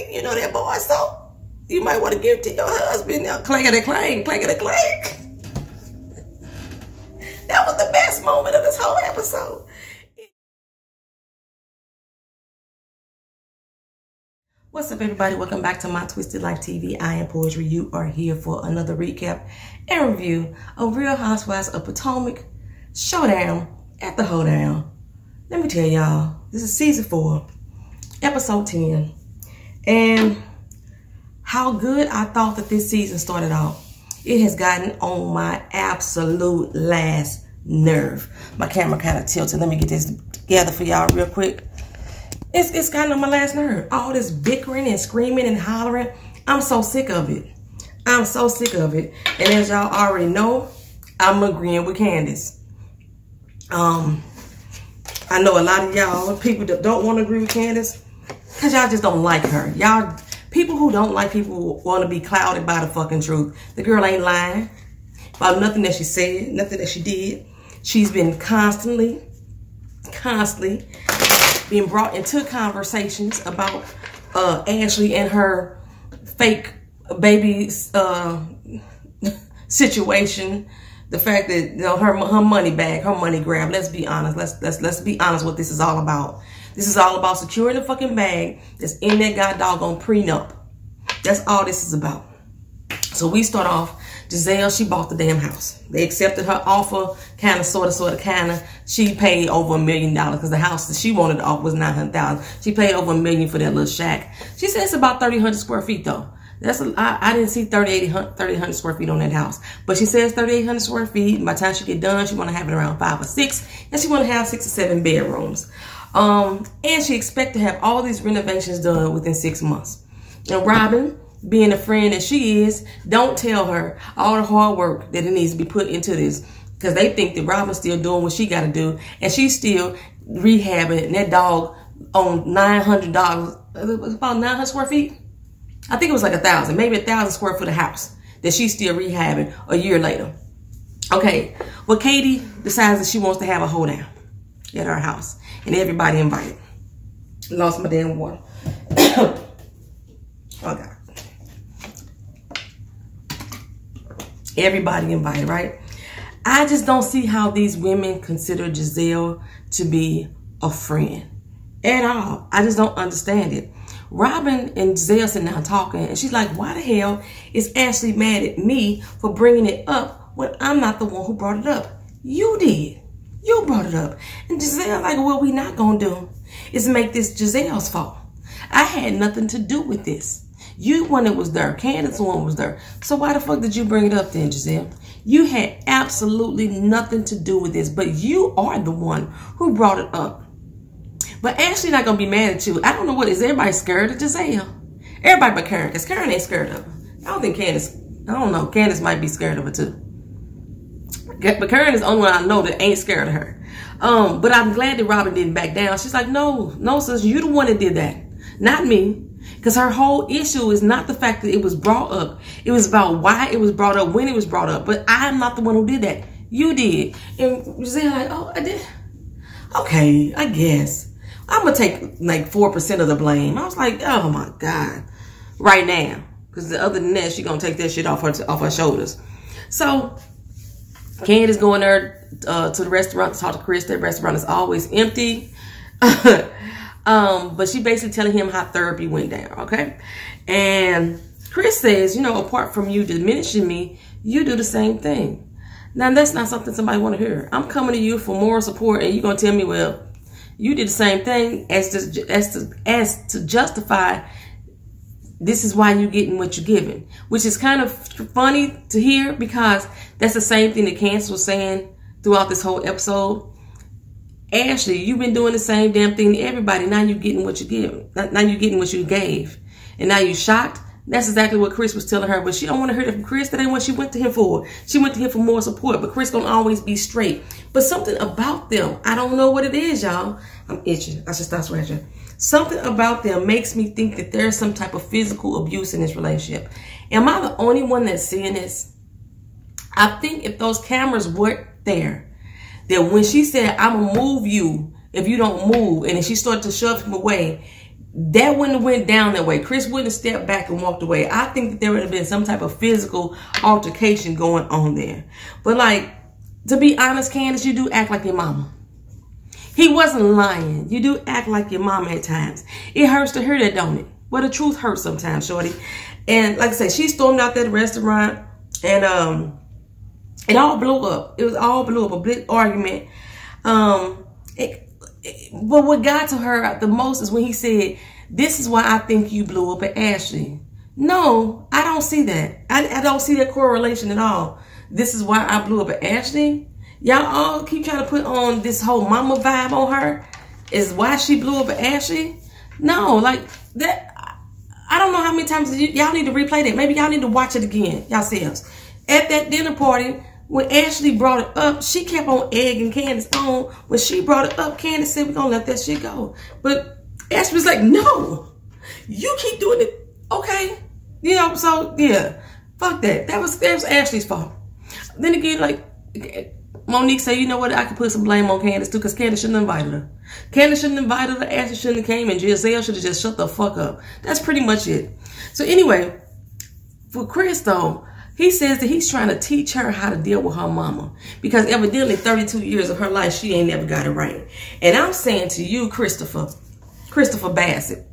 You know that boy, so you might want to give it to your husband. Now, clankety-clank, clankety-clank. That was the best moment of this whole episode. What's up, everybody? Welcome back to My Twisted Lyf TV. I am Poetry. You are here for another recap and review of Real Housewives of Potomac Showdown at the Hoedown. Let me tell y'all, this is season 4, episode 10. And how good I thought that this season started out. It has gotten on my absolute last nerve. My camera kind of tilted. Let me get this together for y'all real quick. It's gotten on my last nerve. All this bickering and screaming and hollering. I'm so sick of it. I'm so sick of it. And as y'all already know, I'm agreeing with Candace. I know a lot of y'all, people that don't want to agree with Candace, because y'all just don't like her. Y'all, people who don't like people want to be clouded by the fucking truth. The girl ain't lying about nothing that she said, nothing that she did. She's been constantly being brought into conversations about Ashley and her fake baby situation. The fact that, you know, her money bag, her money grab. Let's be honest. Let's be honest what this is all about. This is all about securing the fucking bag that's in that god doggone prenup. That's all this is about. So we start off, Giselle, she bought the damn house. They accepted her offer, kind of, sort of. She paid over $1 million because the house that she wanted to offer was $900,000. She paid over $1 million for that little shack. She said it's about 3,800 square feet though. That's I didn't see 3,800 square feet on that house, but she says 3,800 square feet. By the time she get done, she want to have it around 5 or 6, and she want to have 6 or 7 bedrooms. And she expect to have all these renovations done within 6 months. And Robin, being a friend that she is, don't tell her all the hard work that it needs to be put into this, because they think that Robin's still doing what she got to do, and she's still rehabbing that dog on $900. About 900 square feet. I think it was like 1,000, maybe 1,000 square foot of house that she's still rehabbing a year later. Okay, well, Katie decides that she wants to have a hoedown at her house, and everybody invited. Lost my damn water. Oh God. Everybody invited, right? I just don't see how these women consider Giselle to be a friend at all. I just don't understand it. Robin and Giselle sitting down talking, and she's like, why the hell is Ashley mad at me for bringing it up when I'm not the one who brought it up? You did. You brought it up. And Giselle's like, what we not gonna do is make this Giselle's fault. I had nothing to do with this. You one that was there. Candace one was there. So why the fuck did you bring it up then, Giselle? You had absolutely nothing to do with this, but you are the one who brought it up. But Ashley not gonna be mad at you. I don't know what is. Everybody scared of Giselle? Everybody but Karen, because Karen ain't scared of her. I don't think Candace, I don't know. Candace might be scared of her too. But Karen is the only one I know that ain't scared of her. But I'm glad that Robin didn't back down. She's like, no, sis, you the one that did that, not me. Because her whole issue is not the fact that it was brought up. It was about why it was brought up, when it was brought up. But I'm not the one who did that. You did. And Giselle like, oh, I did. Okay, I guess. I'm going to take like 4% of the blame. I was like, oh my God. Right now. Because other than that, she going to take that shit off her shoulders. So, Candace going there to the restaurant to talk to Chris. That restaurant is always empty. But she basically telling him how therapy went down, okay? And Chris says, you know, apart from you diminishing me, you do the same thing. Now, that's not something somebody want to hear. I'm coming to you for moral support, and you're going to tell me, well, you did the same thing as to justify this is why you're getting what you're giving. Which is kind of funny to hear, because that's the same thing that Candace was saying throughout this whole episode. Ashley, you've been doing the same damn thing to everybody. Now you're getting what you give. Now you're getting what you gave. And now you're shocked. That's exactly what Chris was telling her. But she don't want to hear that from Chris. That ain't what she went to him for. She went to him for more support. But Chris gonna always be straight. But something about them, I don't know what it is, y'all. I'm itching. I should stop scratching. Something about them makes me think that there's some type of physical abuse in this relationship. Am I the only one that's seeing this? I think if those cameras weren't there, that when she said, I'm going to move you if you don't move, and then she started to shove him away, that wouldn't have went down that way. Chris wouldn't have stepped back and walked away. I think that there would have been some type of physical altercation going on there. But like, to be honest, Candace, you do act like your mama. He wasn't lying. You do act like your mama at times. It hurts to hear that, don't it? Well, the truth hurts sometimes, shorty. And like I said, she stormed out that restaurant, and it all blew up. It was all blew up, a big argument. But what got to her the most is when he said, "This is why I think you blew up at Ashley." No, I don't see that. I don't see that correlation at all. This is why I blew up at Ashley. Y'all all keep trying to put on this whole mama vibe on her. Is why she blew up at Ashley? No, like that. I don't know how many times y'all need to replay that. Maybe y'all need to watch it again yourselves. At that dinner party, when Ashley brought it up, she kept on egging Candace on. When she brought it up, Candace said, "We're going to let that shit go." But Ashley was like, "No, you keep doing it." Okay. You know, so yeah, fuck that. That was Ashley's fault. Then again, like, Monique said, "You know what? I could put some blame on Candace too, because Candace shouldn't have invited her. Candace shouldn't have invited her. Ashley shouldn't have came, and Giselle should have just shut the fuck up." That's pretty much it. So anyway, for Chris though, he says that he's trying to teach her how to deal with her mama, because evidently 32 years of her life, she ain't never got it right. And I'm saying to you, Christopher Bassett,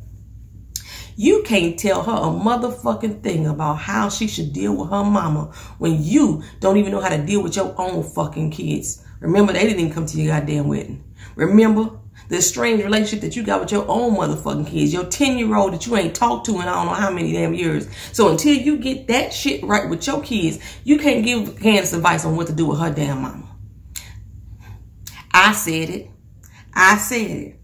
you can't tell her a motherfucking thing about how she should deal with her mama when you don't even know how to deal with your own fucking kids. Remember, they didn't even come to your goddamn wedding. Remember the strange relationship that you got with your own motherfucking kids, your 10-year-old that you ain't talked to in I don't know how many damn years. So until you get that shit right with your kids, you can't give Candace advice on what to do with her damn mama. I said it. I said it.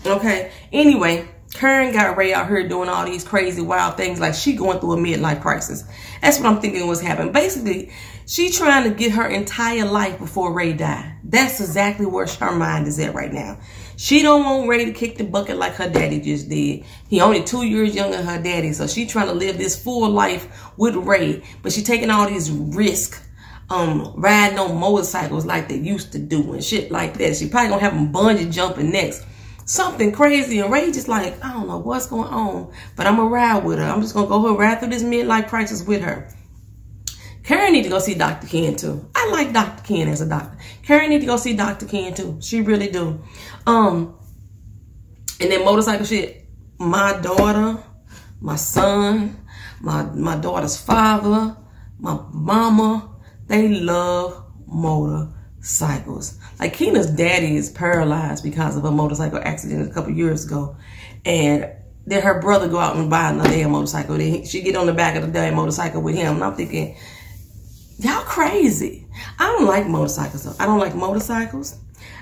Okay. Anyway, Karen got Ray out here doing all these crazy, wild things like she going through a midlife crisis. That's what I'm thinking was happening. Basically, she trying to get her entire life before Ray died. That's exactly where her mind is at right now. She don't want Ray to kick the bucket like her daddy just did. He only 2 years younger than her daddy, so she trying to live this full life with Ray, but she taking all these risks, riding on motorcycles like they used to do and shit like that. She probably gonna have them bungee jumping next. Something crazy, and Ray just like, I don't know what's going on, but I'm gonna ride with her. I'm just gonna go ride through this midlife crisis with her. Karen need to go see Dr. Ken too. I like Dr. Ken as a doctor. Karen need to go see Dr. Ken too. She really do. And then motorcycle shit. My daughter, my son, my daughter's father, my mama, they love motorcycles. Like Kena's daddy is paralyzed because of a motorcycle accident a couple years ago. And then her brother go out and buy another damn motorcycle. Then she get on the back of the damn motorcycle with him. And I'm thinking, y'all crazy. I don't like motorcycles though. I don't like motorcycles.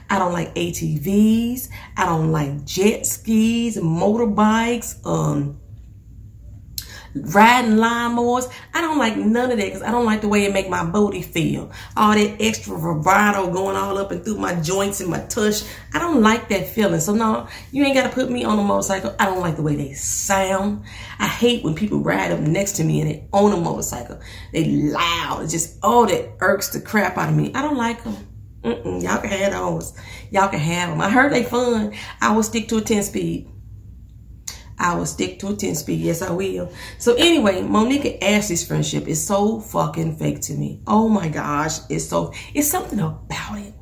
I don't like ATVs. I don't like jet skis, motorbikes, riding lawnmowers. I don't like none of that because I don't like the way it make my booty feel. All that extra vibrato going all up and through my joints and my tush. I don't like that feeling. So no, you ain't got to put me on a motorcycle. I don't like the way they sound. I hate when people ride up next to me and they own a motorcycle. They loud. It's just, oh, that irks the crap out of me. I don't like them. Y'all can have those. Y'all can have them. I heard they fun. I will stick to a 10-speed. I will stick to a 10-speed. Yes, I will. So anyway, Monique and Ashley's friendship is so fucking fake to me. Oh my gosh. It's something about it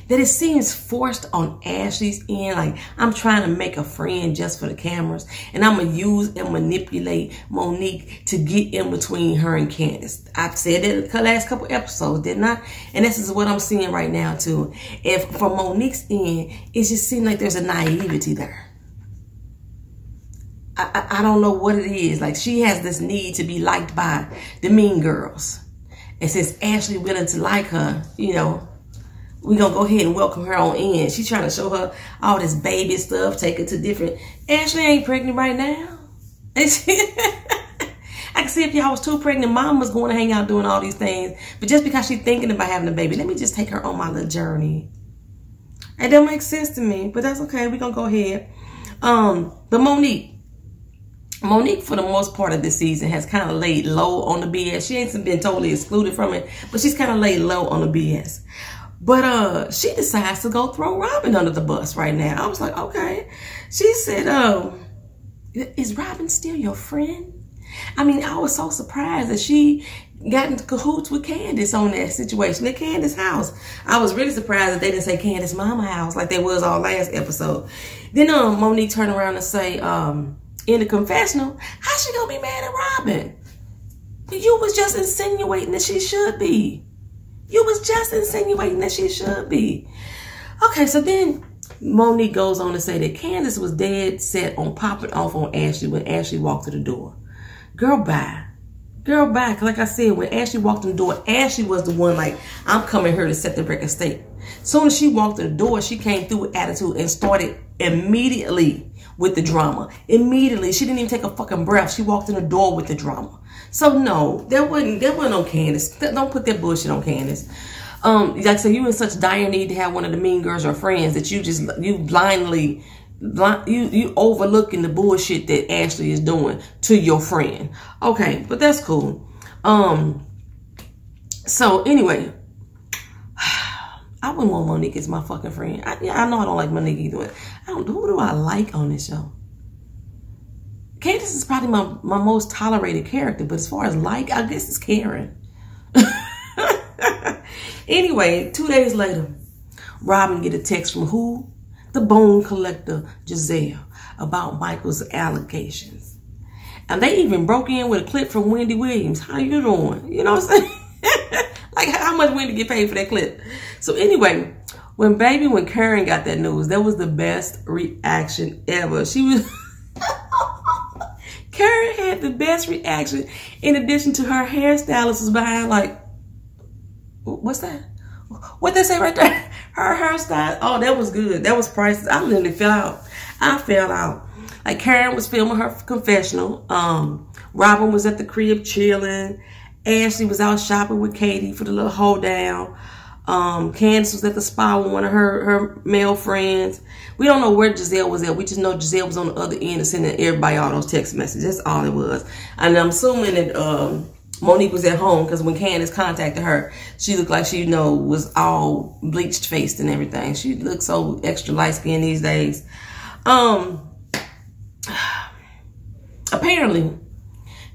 that it seems forced on Ashley's end. Like, I'm trying to make a friend just for the cameras, and I'm going to use and manipulate Monique to get in between her and Candace. I've said that the last couple episodes, didn't I? And this is what I'm seeing right now too. If from Monique's end, it just seems like there's a naivety there. I don't know what it is. Like, she has this need to be liked by the mean girls. And since Ashley willing to like her, you know, we're going to go ahead and welcome her on in. She's trying to show her all this baby stuff, take her to different... Ashley ain't pregnant right now. I can see if y'all was two pregnant mamas going to hang out doing all these things. But just because she's thinking about having a baby, let me just take her on my little journey. It don't make sense to me, but that's okay. We're going to go ahead. But Monique, for the most part of this season, has kind of laid low on the BS. She ain't been totally excluded from it, but she's kind of laid low on the BS. But she decides to go throw Robin under the bus right now. I was like, okay. She said, Is Robin still your friend? I mean, I was so surprised that she got into cahoots with Candace on that situation at Candace's house. I was really surprised that they didn't say Candace's mama house like they was all last episode. Then Monique turned around and say, in the confessional, how she gonna be mad at Robin? You was just insinuating that she should be. You was just insinuating that she should be. Okay, so then Monique goes on to say that Candace was dead set on popping off on Ashley when Ashley walked to the door. Girl, bye. Girl, bye. Cause like I said, when Ashley walked in the door, Ashley was the one like, I'm coming here to set the record straight. Soon as she walked to the door, she came through with attitude and started immediately with the drama. Immediately. She didn't even take a fucking breath. She walked in the door with the drama. So no, that wasn't on Candace. Don't put that bullshit on Candace. Like I said, you in such dire need to have one of the mean girls or friends that you blindly overlooking the bullshit that Ashley is doing to your friend. Okay, but that's cool. So anyway, I wouldn't want Monique as my fucking friend. I know I don't like Monique either. Who do I like on this show? Candace is probably my most tolerated character, but as far as like, I guess it's Karen. Anyway, 2 days later, Robin get a text from who? The bone collector, Giselle, about Michael's allegations. And they even broke in with a clip from Wendy Williams. How you doing? You know what I'm saying? Like, how much Wendy get paid for that clip? So anyway, when Karen got that news, that was the best reaction ever. She was... Karen had the best reaction. In addition to her hairstylist was behind like, what's that? What they say right there? Her hairstyle. Oh, that was good. That was priceless. I literally fell out. I fell out. Like Karen was filming her confessional. Robin was at the crib chilling. Ashley was out shopping with Katie for the little hoedown. Candace was at the spa with one of her male friends. We don't know where Giselle was at. We just know Giselle was on the other end and sending everybody all those text messages. That's all it was. And I'm assuming that Monique was at home because when Candace contacted her, she looked like she, was all bleached faced and everything. She looks so extra light skinned these days. Apparently,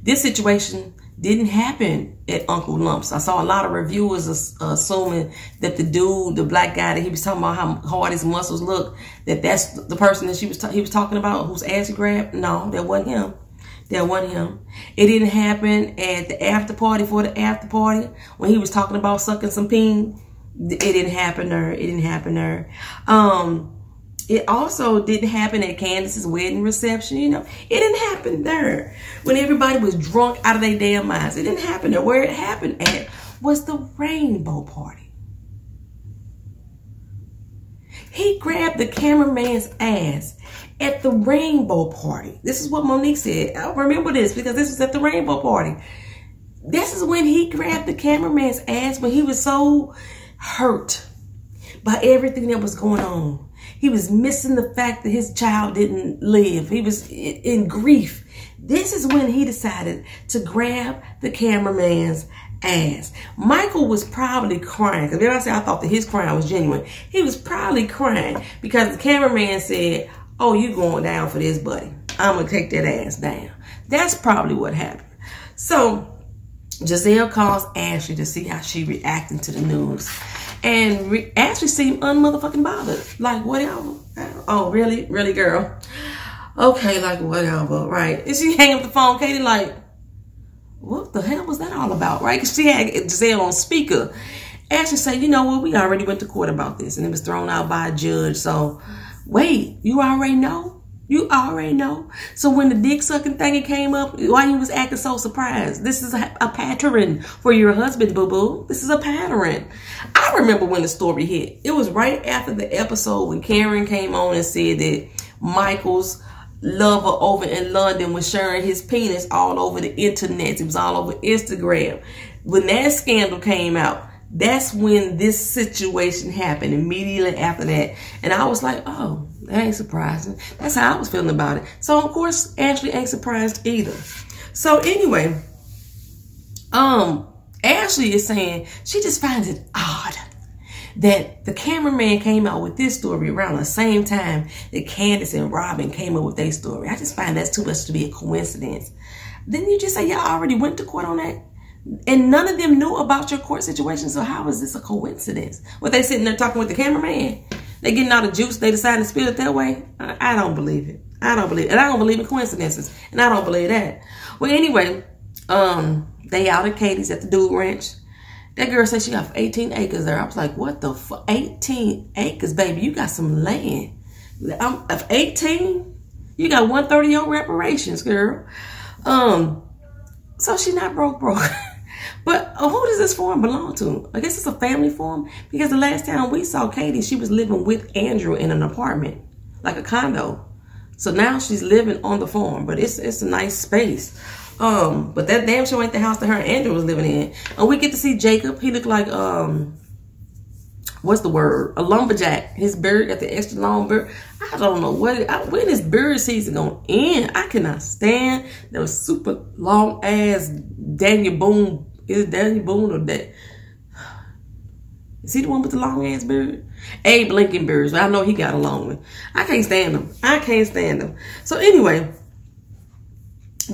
this situation didn't happen at Uncle Lump's. I saw a lot of reviewers assuming that the black guy that he was talking about how hard his muscles look, that's the person that he was talking about whose ass he grabbed. No, that wasn't him. That wasn't him. It didn't happen at the after party when he was talking about sucking some peen. It didn't happen there. It didn't happen there. It also didn't happen at Candace's wedding reception. It didn't happen there when everybody was drunk out of their damn minds. It didn't happen there. Where it happened at was the rainbow party. He grabbed the cameraman's ass at the rainbow party. This is what Monique said. I remember this because this was at the rainbow party. This is when he grabbed the cameraman's ass when he was so hurt by everything that was going on. He was missing the fact that his child didn't live. He was in grief. This is when he decided to grab the cameraman's ass. Michael was probably crying. Because I said I thought that his crying was genuine. He was probably crying because the cameraman said, oh, you going down for this, buddy. I'm going to take that ass down. That's probably what happened. So Giselle calls Ashley to see how she reacting to the news. And Ashley seemed unmotherfucking bothered. Like, whatever. Oh, really? Really, girl? Okay, like, whatever, right? And she hang up the phone. Katie like, what the hell was that all about, right? Because she had Giselle on speaker. Ashley said, you know what? We already went to court about this. And it was thrown out by a judge. So, wait, you already know? You already know. So when the dick sucking thing came up, why you was acting so surprised? This is a pattern for your husband, boo-boo. This is a pattern. I remember when the story hit. It was right after the episode when Karen came on and said that Michael's lover over in London was sharing his penis all over the internet. It was all over Instagram. When that scandal came out, that's when this situation happened, immediately after that. And I was like, oh, that ain't surprising. That's how I was feeling about it. So, of course, Ashley ain't surprised either. So, anyway, Ashley is saying she just finds it odd that the cameraman came out with this story around the same time that Candace and Robin came up with their story. I just find that's too much to be a coincidence. Didn't you just say y'all already went to court on that? And none of them knew about your court situation, so how is this a coincidence? Were they sitting there talking with the cameraman? They getting all the juice, they decided to spill it that way? I don't believe it. I don't believe it. And I don't believe in coincidences. And I don't believe that. Well, anyway, they out at Katie's at the Dude Ranch. That girl said she got 18 acres there. I was like, what the fuck? 18 acres, baby. You got some land. Of 18, you got 1/3 of your reparations, girl. So she not broke. But who does this farm belong to? I guess it's a family farm, because the last time we saw Katie, she was living with Andrew in an apartment, like a condo. So now she's living on the farm, but it's a nice space. But that damn sure ain't the house that her and Andrew was living in. And we get to see Jacob. He looked like what's the word? A lumberjack. His beard got the extra long beard. I don't know when is beard season gonna end. I cannot stand those super long ass Daniel Boone. Is it Daniel Boone or that? Is he the one with the long ass beard? Abe Lincoln beards. I know he got a long one. I can't stand them. I can't stand them. So anyway,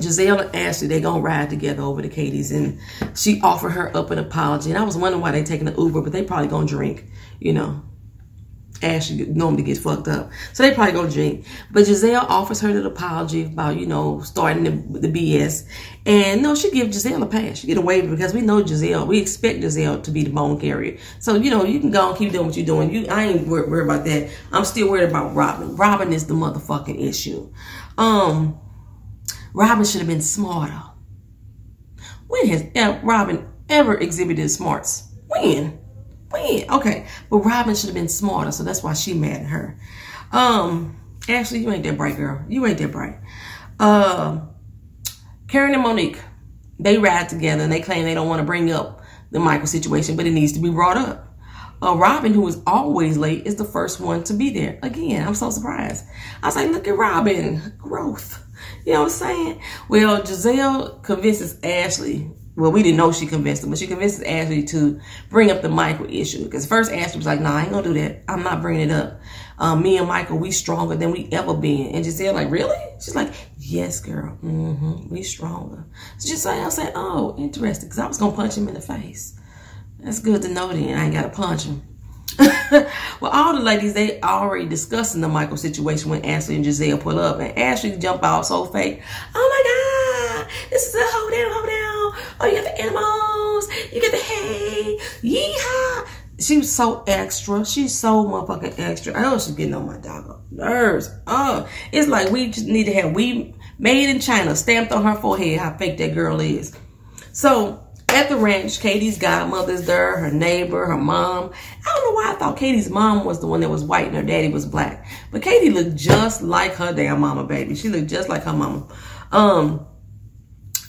Giselle and Ashley, they gonna ride together over to Katie's, and she offered her up an apology. And I was wondering why they taking the Uber, but they probably gonna drink, you know. Ashley normally gets fucked up, so they probably gonna drink. But Giselle offers her the apology about, you know, starting the BS. And no, she give Giselle a pass. She get a waiver, because we know Giselle. We expect Giselle to be the bone carrier. So, you know, you can go and keep doing what you're doing. I ain't worried about that. I'm still worried about Robin. Robin is the motherfucking issue. Robin should have been smarter. When has Robin ever exhibited smarts? When? Okay. But Robin should have been smarter, so that's why she mad at her. Ashley, you ain't that bright, girl. You ain't that bright. Karen and Monique, they ride together, and they claim they don't want to bring up the Michael situation, but it needs to be brought up. Robin, who is always late, is the first one to be there. Again, I'm so surprised. I was like, look at Robin. Growth. You know what I'm saying? Well, Giselle convinces Ashley. Well, we didn't know she convinced him, but she convinces Ashley to bring up the Michael issue. Because first Ashley was like, nah, I ain't gonna do that. I'm not bringing it up. Me and Michael, we stronger than we ever been. And Giselle like, really? She's like, yes, girl. We stronger. So Giselle said, oh, interesting. Because I was gonna punch him in the face. That's good to know then. I ain't gotta punch him. Well, all the ladies, they already discussing the Michael situation when Ashley and Giselle pull up. And Ashley jump out so fake. Oh my God, this is a hoedown. Oh, you got the animals. You got the hay. Yeehaw. She was so extra. She's so motherfucking extra. I know she's getting on my dog nerves. Oh, it's like we just need to have "We Made in China" stamped on her forehead, how fake that girl is. So at the ranch, Katie's godmother's there, her neighbor, her mom. I don't know why I thought Katie's mom was the one that was white and her daddy was black. But Katie looked just like her damn mama, baby. She looked just like her mama.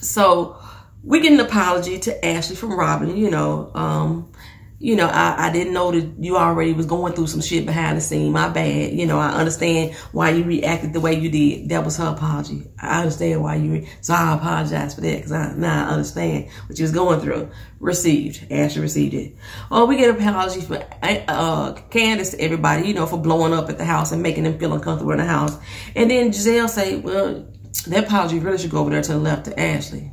So we get an apology to Ashley from Robin, you know. I didn't know that you already was going through some shit behind the scene. My bad. You know, I understand why you reacted the way you did. That was her apology. I understand why so I apologize for that, because now I understand what you was going through. Received. Ashley received it. Oh, we get an apology for Candace to everybody, you know, for blowing up at the house and making them feel uncomfortable in the house. And then Giselle say, well, that apology really should go over there to the left to Ashley.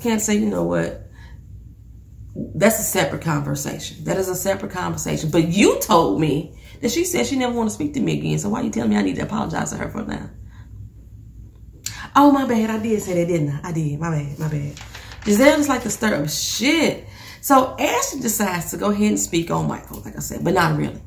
Candace say, you know what? That's a separate conversation. That is a separate conversation. But you told me that she said she never want to speak to me again. So why you telling me I need to apologize to her for now? Oh, my bad. I did say that, didn't I? I did. My bad. Giselle just like to stir up shit. So Ashley decides to go ahead and speak on Michael, like I said, but not really.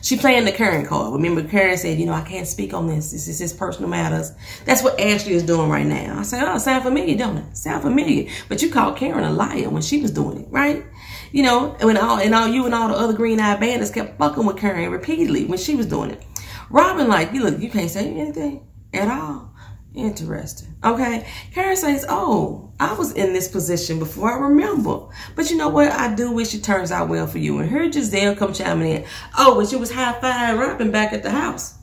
She playing the Karen card. Remember, Karen said, you know, I can't speak on this. This is his personal matters. That's what Ashley is doing right now. I said, oh, sound familiar, don't it? Sound familiar. But you called Karen a liar when she was doing it, right? You know, when you and all the other green-eyed bandits kept fucking with Karen repeatedly when she was doing it. Robin, like, you can't say anything at all. Interesting. Okay. Karen says, oh, I was in this position before, I remember. But you know what? I do wish it turns out well for you. And here Giselle come chiming in. Oh, but you was high-fiving Robin back at the house.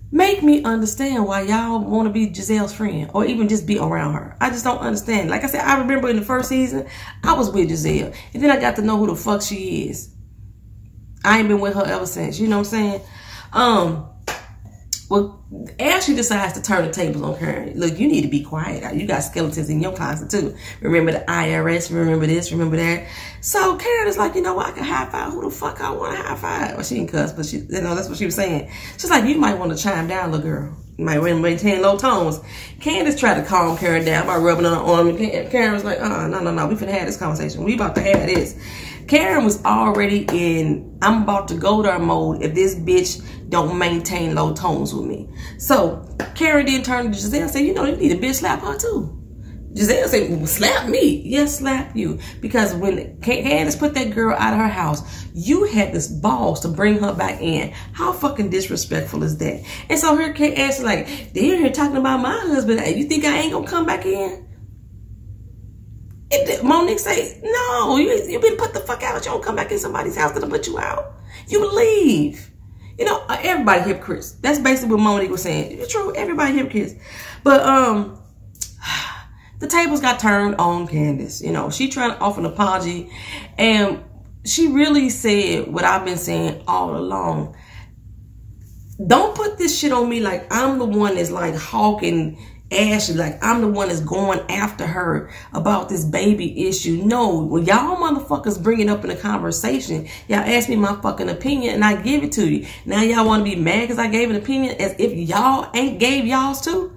Make me understand why y'all want to be Giselle's friend or even just be around her. I just don't understand. Like I said, I remember in the first season, I was with Giselle. And then I got to know who the fuck she is. I ain't been with her ever since. You know what I'm saying? Well, Ashley decides to turn the tables on Karen. Look, you need to be quiet. You got skeletons in your closet too. Remember the IRS, remember this, remember that. So Karen is like, you know what, I can high five who the fuck I want to high five. Well, she didn't cuss, but she, you know, that's what she was saying. She's like, you might want to chime down, little girl. You might want to maintain low tones. Candace tried to calm Karen down by rubbing on her arm. And Karen was like, no, we finna have this conversation. We about to have this. Karen was already in, I'm about to go there mode if this bitch don't maintain low tones with me. So Karen then turned to Giselle and said, you know, you need a bitch slap her too. Giselle said, well, slap me. Yes, slap you. Because when Candace put that girl out of her house, you had this balls to bring her back in. How fucking disrespectful is that? And so her Candace is like, they're here talking about my husband. You think I ain't gonna come back in? Monique say, no, you been put the fuck out. You don't come back in somebody's house to put you out. You leave. You know, everybody hypocrites. That's basically what Monique was saying. It's true, everybody hypocrites. But the tables got turned on Candace. You know, she trying to offer an apology. And she really said what I've been saying all along. Don't put this shit on me like I'm the one that's like hawking Ashley, like I'm the one that's going after her about this baby issue. No, when y'all motherfuckers bring it up in a conversation, y'all ask me my fucking opinion and I give it to you. Now y'all want to be mad because I gave an opinion as if y'all ain't gave y'all's too?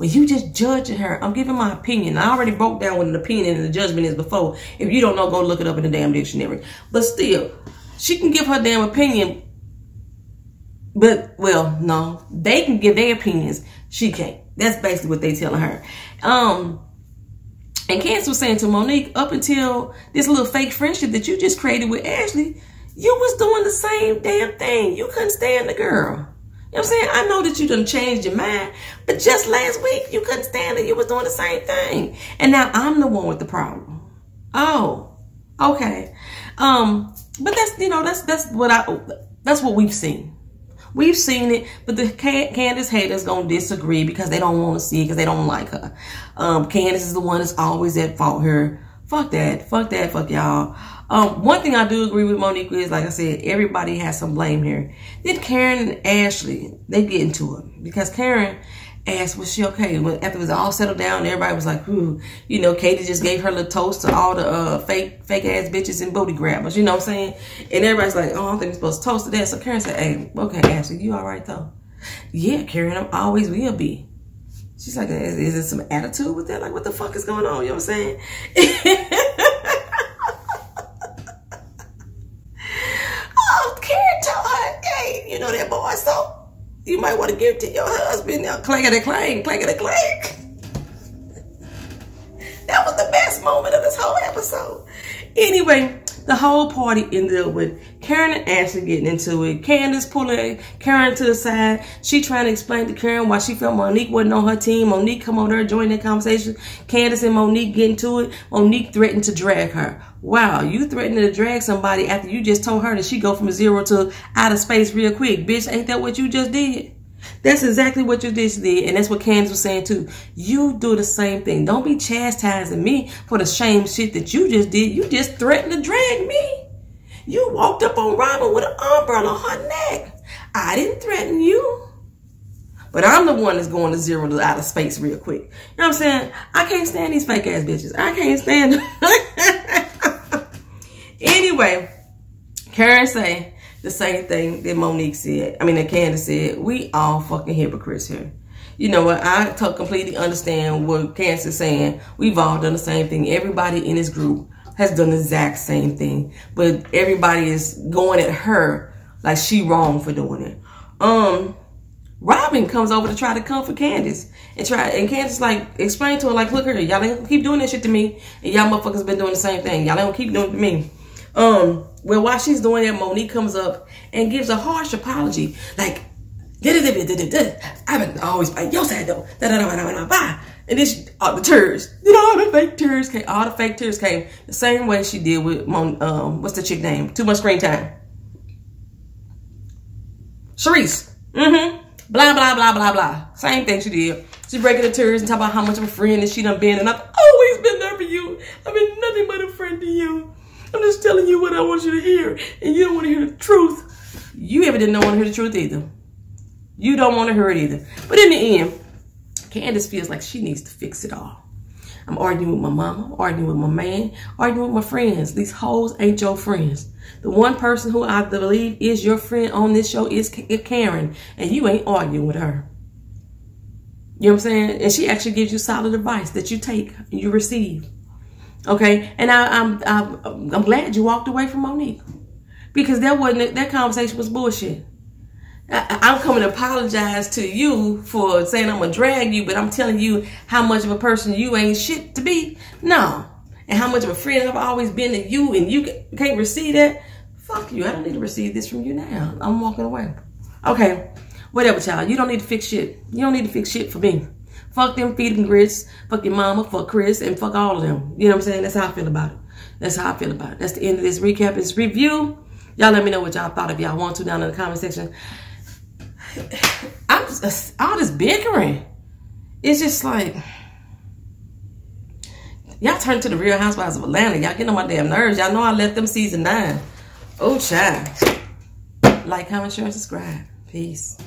Well, you just judging her. I'm giving my opinion. I already broke down what an opinion and a judgment is before. If you don't know, go look it up in the damn dictionary. But still, she can give her damn opinion. But, well, no. They can give their opinions. She can't. That's basically what they telling her. And Candace was saying to Monique, up until this little fake friendship that you just created with Ashley, you was doing the same damn thing. You couldn't stand the girl. You know what I'm saying? I know that you done changed your mind, but just last week, you couldn't stand it. You was doing the same thing. And now I'm the one with the problem. Oh, okay. But that's, you know, that's what we've seen. We've seen it, but the Candace haters gonna disagree because they don't want to see it because they don't like her. Candace is the one that's always at fault here. Fuck that. Fuck that. Fuck y'all. One thing I do agree with Monique is, like I said, everybody has some blame here. Then Karen and Ashley, they get into it because Karen asked, was she okay? When after it was all settled down, everybody was like, ooh, you know, Katie just gave her little toast to all the fake ass bitches and booty grabbers, you know what I'm saying? And everybody's like, oh, I don't think we're supposed to toast to that. So Karen said, hey, okay, Ashley, you all right though? Yeah, Karen, I always will be. She's like, is there some attitude with that? Like, what the fuck is going on? You know what I'm saying? Oh, Karen told her, hey, you know that boy, so you might want to give it to your husband. Now, clankety clank, clankety clank. That was the best moment of this whole episode. Anyway, the whole party ended up with Karen and Ashley getting into it. Candace pulling Karen to the side. She trying to explain to Karen why she felt Monique wasn't on her team. Monique come over there, join that conversation. Candace and Monique get into it. Monique threatened to drag her. Wow, you threatened to drag somebody after you just told her that she go from 0 to outer space real quick. Bitch, ain't that what you just did? That's exactly what you just did. And that's what Candace was saying too. You do the same thing. Don't be chastising me for the shame shit that you just did. You just threatened to drag me. You walked up on Robin with an umbrella on her neck. I didn't threaten you. But I'm the one that's going to 0 to outer space real quick. You know what I'm saying? I can't stand these fake ass bitches. I can't stand them. Anyway, Karen say the same thing that Monique said. I mean, that Candace said. We all fucking hypocrites here. You know what? I completely understand what Candace is saying. We've all done the same thing. Everybody in this group has done the exact same thing. But everybody is going at her like she wrong for doing it. Robin comes over to try to comfort Candace. And Candace like explain to her like, look here, y'all ain't gonna keep doing that shit to me. And y'all motherfuckers been doing the same thing. Y'all ain't gonna keep doing it to me. Well, while she's doing that, Monique comes up and gives a harsh apology. Like, I've been always by your side though. And then the tears, you know, all the fake tears came. All the fake tears came the same way she did with what's the chick name? Too much screen time. Sharice. Blah, blah, blah, blah, blah. Same thing she did. She breaking the tears and talk about how much of a friend that she done been. And I've always been there for you. I've been nothing but a friend to you. I'm just telling you what I want you to hear. And you don't want to hear the truth. You evidently don't want to hear the truth either. You don't want to hear it either. But in the end, Candace feels like she needs to fix it all. I'm arguing with my mama, arguing with my man, arguing with my friends. These hoes ain't your friends. The one person who I believe is your friend on this show is Karen. And you ain't arguing with her. You know what I'm saying? And she actually gives you solid advice that you take and you receive. Okay? And I'm glad you walked away from Monique. Because that conversation was bullshit. I'm coming to apologize to you for saying I'm going to drag you, but I'm telling you how much of a person you ain't shit to be. No. And how much of a friend I've always been to you, and you can't receive that. Fuck you. I don't need to receive this from you now. I'm walking away. Okay. Whatever, child. You don't need to fix shit. You don't need to fix shit for me. Fuck them, feed them grits. Fuck your mama, fuck Chris, and fuck all of them. You know what I'm saying? That's how I feel about it. That's how I feel about it. That's the end of this recap, this review. Y'all let me know what y'all thought if y'all want to down in the comment section. I'm just, all this bickering. It's just like, y'all turn to the Real Housewives of Atlanta. Y'all getting on my damn nerves. Y'all know I left them season 9. Oh, child. Like, comment, share, and subscribe. Peace.